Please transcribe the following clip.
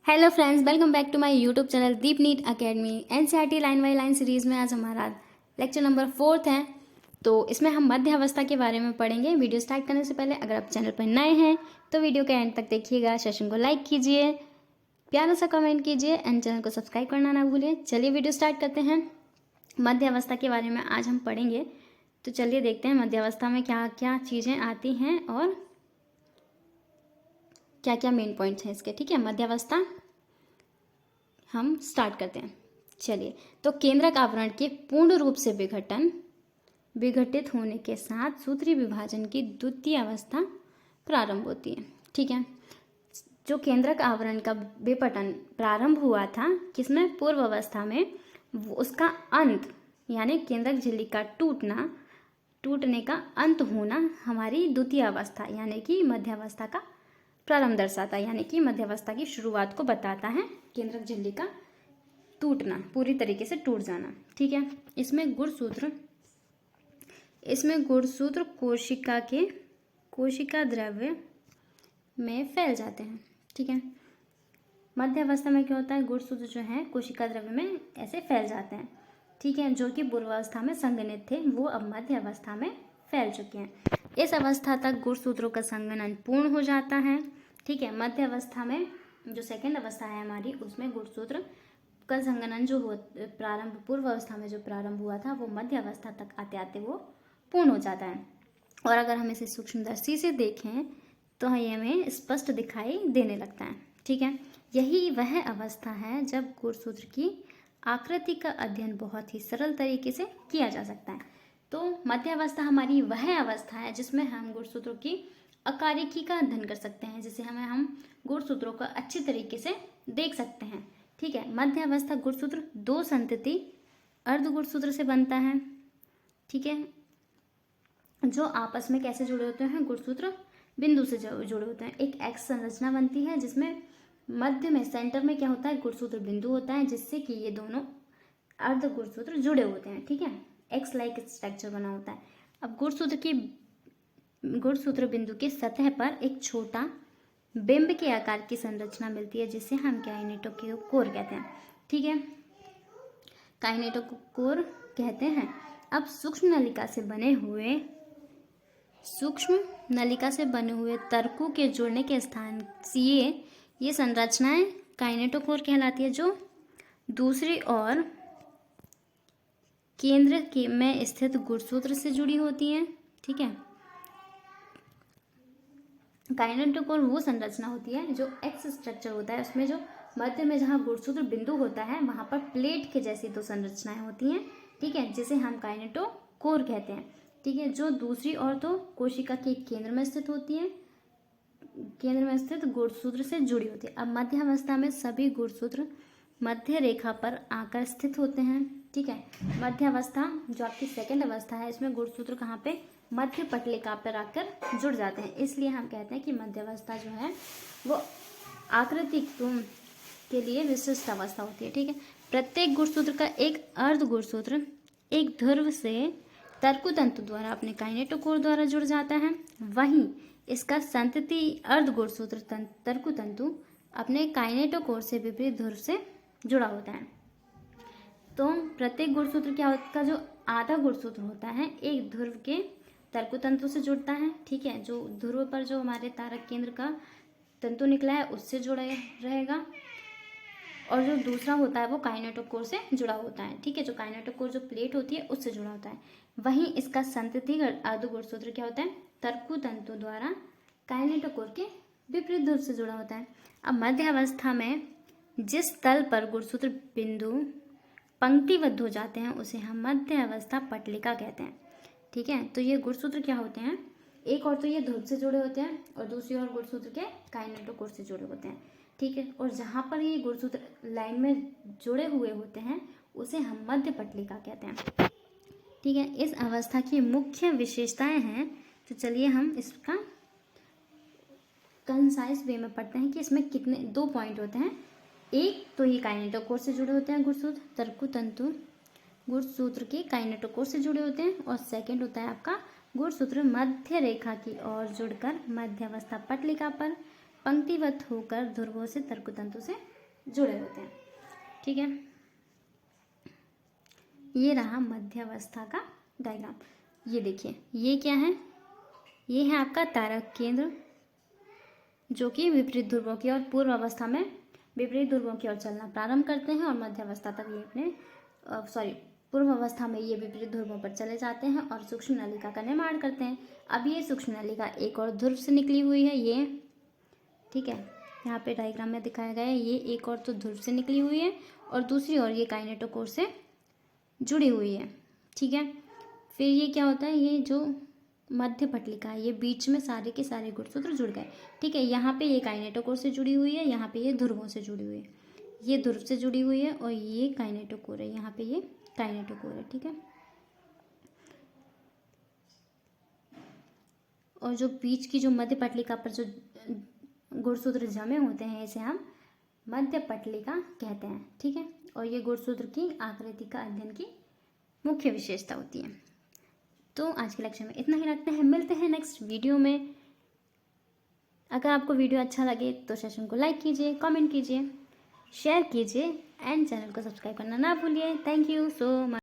Hello friends, welcome back to my YouTube channel Deep NEET Academy. NCERT line by line series में आज हमारा lecture number 4 है। तो इसमें हम मध्य अवस्था के बारे में पढ़ेंगे। वीडियो स्टार्ट करने से पहले अगर आप चैनल पर नए हैं तो वीडियो के एंड तक देखिएगा। सेशन को लाइक कीजिए, प्यारा सा कमेंट कीजिए एंड चैनल को सब्सक्राइब करना ना भूलिए। चलिए वीडियो स्टार्ट करते हैं। मध्य अवस्था के बारे में आज हम पढ़ेंगे। तो चलिए देखते हैं मध्य अवस्था में क्या क्या चीज़ें आती हैं और क्या क्या मेन पॉइंट्स हैं इसके। ठीक है, मध्यावस्था हम स्टार्ट करते हैं। चलिए, तो केंद्रक आवरण के पूर्ण रूप से विघटित होने के साथ सूत्री विभाजन की द्वितीय अवस्था प्रारंभ होती है। ठीक है, जो केंद्रक आवरण का विपटन प्रारंभ हुआ था किसमें, पूर्व अवस्था में, उसका अंत यानी केंद्रक झिल्ली का टूटने का अंत होना हमारी द्वितीय अवस्था यानी कि मध्यावस्था का प्रारंभ दर्शाता है, यानी कि मध्यावस्था की शुरुआत को बताता है केंद्रक झिल्ली का टूटना, पूरी तरीके से टूट जाना। ठीक है, इसमें गुणसूत्र कोशिका द्रव्य में फैल जाते हैं। ठीक है, मध्यावस्था में क्या होता है, गुणसूत्र जो है कोशिका द्रव्य में ऐसे फैल जाते हैं। ठीक है, जो कि पूर्वावस्था में संघनित थे वो अब मध्य अवस्था में फैल चुके हैं। इस अवस्था तक गुणसूत्रों का संघनन पूर्ण हो जाता है। ठीक है, मध्य अवस्था में जो सेकंड अवस्था है हमारी, उसमें गुणसूत्र का संघनन जो प्रारंभ पूर्व अवस्था में जो प्रारंभ हुआ था वो मध्य अवस्था तक आते आते वो पूर्ण हो जाता है। और अगर हम इसे सूक्ष्मदर्शी से देखें तो ये हमें स्पष्ट दिखाई देने लगता है। ठीक है, यही वह अवस्था है जब गुणसूत्र की आकृति का अध्ययन बहुत ही सरल तरीके से किया जा सकता है। तो मध्य अवस्था हमारी वह अवस्था है जिसमें हम गुणसूत्रों की अकार्यकी का अध्ययन कर सकते हैं, जिसे हम गुणसूत्रों को अच्छी तरीके से देख सकते हैं। ठीक है, मध्य अवस्था गुणसूत्र दो संतति अर्ध गुणसूत्र से बनता है। ठीक है, जो आपस में कैसे जुड़े होते हैं, गुणसूत्र बिंदु से जुड़े होते हैं। एक एक्स संरचना बनती है जिसमें मध्य में सेंटर में क्या होता है, गुणसूत्र बिंदु होता है, जिससे कि ये दोनों अर्ध गुणसूत्र जुड़े होते हैं। ठीक है, एक्स लाइक स्ट्रक्चर बना होता है। अब गुणसूत्र बिंदु के सतह पर एक छोटा बिंब के आकार की संरचना मिलती है जिसे हम काइनेटोकोर कहते हैं। ठीक है, काइनेटोकोर कहते हैं। अब सूक्ष्म नलिका से बने हुए तर्कु के जुड़ने के स्थान से ये संरचनाएं काइनेटोकोर कहलाती है, जो दूसरी ओर केंद्र में स्थित गुणसूत्र से जुड़ी होती हैं। ठीक है, काइनेटोकोर वो संरचना होती है जो एक्स स्ट्रक्चर होता है, उसमें जो मध्य में जहाँ गुणसूत्र बिंदु होता है वहाँ पर प्लेट के जैसी दो संरचनाएं होती हैं। ठीक है, जिसे हम काइनेटोकोर कहते हैं। ठीक है, जो दूसरी ओर तो कोशिका के केंद्र में स्थित होती है, केंद्र में स्थित गुणसूत्र से जुड़ी होती है। अब मध्य अवस्था में सभी गुणसूत्र मध्य रेखा पर आकर स्थित होते हैं। ठीक है, मध्य अवस्था जो आपकी सेकंड अवस्था है, इसमें गुणसूत्र कहाँ पे, मध्य पटलिका पर आकर जुड़ जाते हैं। इसलिए हम कहते हैं कि मध्य अवस्था जो है वो आकृति के लिए विशिष्ट अवस्था होती है। ठीक है, प्रत्येक गुणसूत्र का एक अर्ध गुणसूत्र एक ध्रुव से तर्कु तंतु द्वारा अपने काइनेटोकोर द्वारा जुड़ जाता है। वहीं इसका संतति अर्ध गुणसूत्र तर्कु तंतु अपने काइनेटोकोर से विपरीत ध्रुव से जुड़ा होता है। तो प्रत्येक गुणसूत्र क्या होता है, जो आधा गुणसूत्र होता है एक ध्रुव के तर्कु तंतु से जुड़ता है। ठीक है, जो ध्रुव पर जो हमारे तारक केंद्र का तंतु निकला है उससे जुड़ा रहेगा, और जो दूसरा होता है वो काइनेटोकोर से जुड़ा होता है। ठीक है, जो काइनेटोकोर जो प्लेट होती है उससे जुड़ा होता है। वहीं इसका संतति अर्ध गुणसूत्र क्या होता है, तर्कु तंतु द्वारा काइनेटोकोर के विपरीत ध्रुव से जुड़ा होता है। अब मध्य अवस्था में जिस तल पर गुणसूत्र बिंदु पंक्तिबद्ध हो जाते हैं उसे हम मध्य अवस्था पटलिका कहते हैं। ठीक है, तो ये गुणसूत्र क्या होते हैं, एक और तो ये ध्रुव से जुड़े होते हैं और दूसरी ओर गुणसूत्र के काइनेटोकोर से जुड़े होते हैं। ठीक है, और जहाँ पर ये गुणसूत्र लाइन में जुड़े हुए होते हैं उसे हम मध्य पटलिका कहते हैं। ठीक है, इस अवस्था की मुख्य विशेषताएं हैं, तो चलिए हम इसका कंसाइज वे में पढ़ते हैं कि इसमें कितने दो पॉइंट होते हैं। एक तो ये काइनेटोकोर से जुड़े होते हैं गुणसूत्र, तर्कु तंतु गुणसूत्र के काइनेटोकोर से जुड़े होते हैं, और सेकंड होता है आपका गुणसूत्र मध्य रेखा की ओर जुड़कर मध्य अवस्था पटलिका पर पंक्तिवत होकर ध्रुवों से तर्कतंतु से जुड़े होते हैं। ठीक है, ये रहा मध्यावस्था का डायग्राम। ये देखिए, ये क्या है, ये है आपका तारक केंद्र जो कि विपरीत ध्रुवों की और पूर्व अवस्था में विपरीत ध्रुवों की ओर चलना प्रारंभ करते हैं और मध्यावस्था तक ये अपने पूर्व अवस्था में ये विपरीत ध्रुवों पर चले जाते हैं और सूक्ष्म नलिका का निर्माण करते हैं। अब ये सूक्ष्म नलिका एक और ध्रुव से निकली हुई है, ये ठीक है, यहाँ पे डायग्राम में दिखाया गया है, ये एक और तो ध्रुव से निकली हुई है और दूसरी ओर ये काइनेटोकोर से जुड़ी हुई है। ठीक है, फिर ये क्या होता है, ये जो मध्य पटलिका है, ये बीच में सारे के सारे गुणसूत्र जुड़ गए। ठीक है, यहाँ पे ये काइनेटोकोर से जुड़ी हुई है, यहाँ पे ये ध्रुवों से जुड़ी हुई है, ये ध्रुव से जुड़ी हुई है और ये काइनेटोकोर है, यहाँ पे ये काइनेटोकोर है। ठीक है, और जो बीच की जो मध्य पटलिका पर जो गुणसूत्र जमे होते हैं इसे हम मध्य पटलिका कहते हैं। ठीक है, और ये गुणसूत्र की आकृति का अध्ययन की मुख्य विशेषता होती है। तो आज के लेक्चर में इतना ही रखते हैं, मिलते हैं नेक्स्ट वीडियो में। अगर आपको वीडियो अच्छा लगे तो सेशन को लाइक कीजिए, कमेंट कीजिए, शेयर कीजिए एंड चैनल को सब्सक्राइब करना ना भूलिए। Thank you so much.